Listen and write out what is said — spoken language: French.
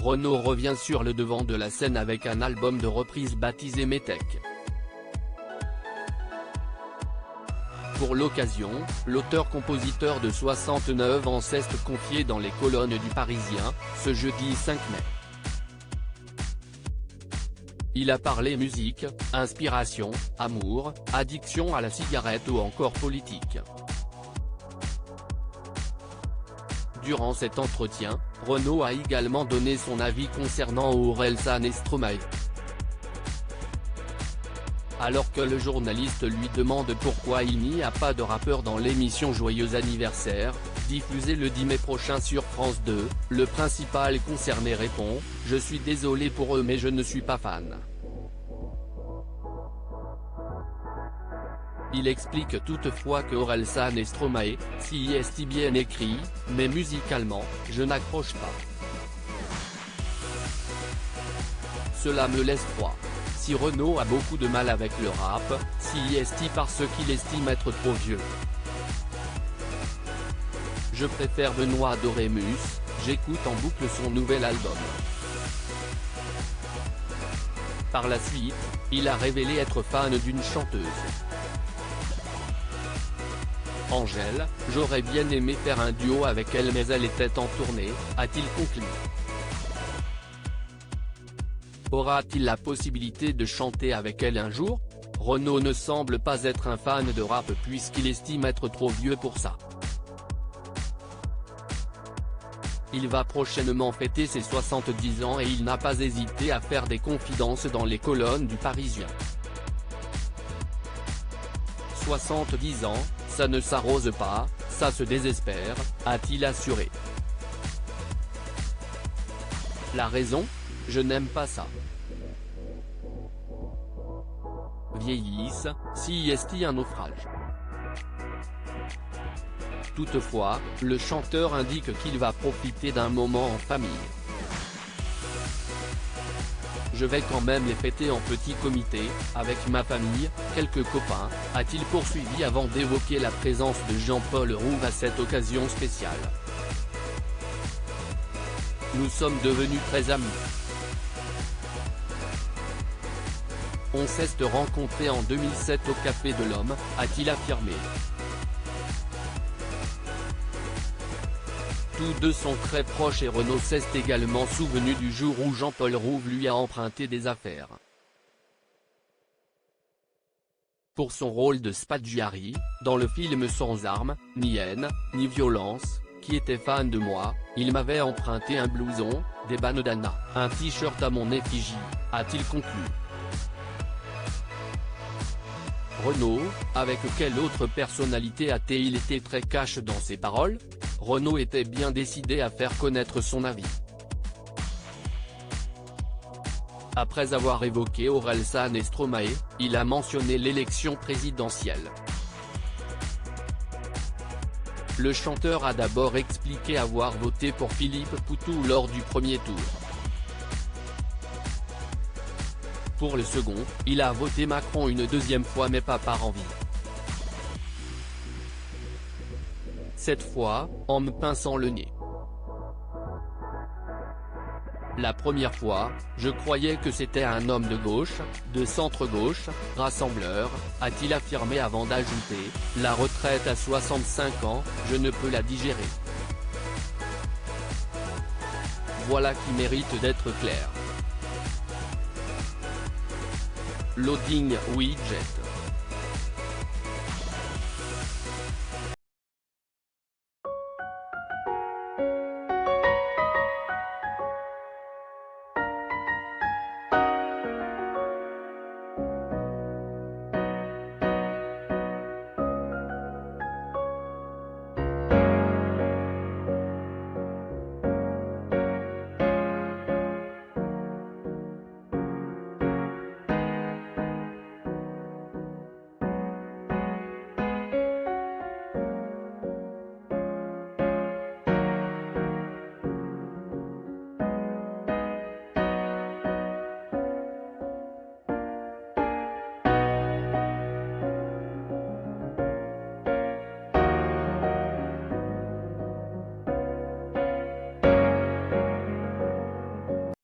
Renaud revient sur le devant de la scène avec un album de reprise baptisé Métèque. Pour l'occasion, l'auteur-compositeur de 69 ans s'est confié dans les colonnes du Parisien, ce jeudi 5 mai. Il a parlé musique, inspiration, amour, addiction à la cigarette ou encore politique. Durant cet entretien, Renaud a également donné son avis concernant Orelsan et Stromae. Alors que le journaliste lui demande pourquoi il n'y a pas de rappeur dans l'émission Joyeux anniversaire, diffusée le 10 mai prochain sur France 2, le principal concerné répond « Je suis désolé pour eux mais je ne suis pas fan ». Il explique toutefois que Orelsan et Stromae, si est bien écrit, mais musicalement, je n'accroche pas. Cela me laisse froid. Si Renaud a beaucoup de mal avec le rap, si est parce qu'il estime être trop vieux. Je préfère Benoît Dorémus, j'écoute en boucle son nouvel album. Par la suite, il a révélé être fan d'une chanteuse. Angèle, j'aurais bien aimé faire un duo avec elle mais elle était en tournée, a-t-il conclu. Aura-t-il la possibilité de chanter avec elle un jour? Renaud ne semble pas être un fan de rap puisqu'il estime être trop vieux pour ça. Il va prochainement fêter ses 70 ans et il n'a pas hésité à faire des confidences dans les colonnes du Parisien. 70 ans, ça ne s'arrose pas, ça se désespère, a-t-il assuré. La raison? Je n'aime pas ça. Vieillisse, si est un naufrage. Toutefois, le chanteur indique qu'il va profiter d'un moment en famille. Je vais quand même les fêter en petit comité, avec ma famille, quelques copains, a-t-il poursuivi avant d'évoquer la présence de Jean-Paul Rouve à cette occasion spéciale. Nous sommes devenus très amis. On s'est rencontrés en 2007 au Café de l'Homme, a-t-il affirmé. Tous deux sont très proches et Renaud s'est également souvenu du jour où Jean-Paul Rouve lui a emprunté des affaires. Pour son rôle de Spaggiari, dans le film Sans armes, ni haine, ni violence, qui était fan de moi, il m'avait emprunté un blouson, des bandanas, un t-shirt à mon effigie, a-t-il conclu. Renaud, avec quelle autre personnalité a-t-il été très cash dans ses paroles? Renaud était bien décidé à faire connaître son avis. Après avoir évoqué Orelsan et Stromae, il a mentionné l'élection présidentielle. Le chanteur a d'abord expliqué avoir voté pour Philippe Poutou lors du premier tour. Pour le second, il a voté Macron une deuxième fois mais pas par envie. Cette fois, en me pinçant le nez. La première fois, je croyais que c'était un homme de gauche, de centre-gauche, rassembleur, a-t-il affirmé avant d'ajouter, la retraite à 65 ans, je ne peux la digérer. Voilà qui mérite d'être clair. Loading Widget.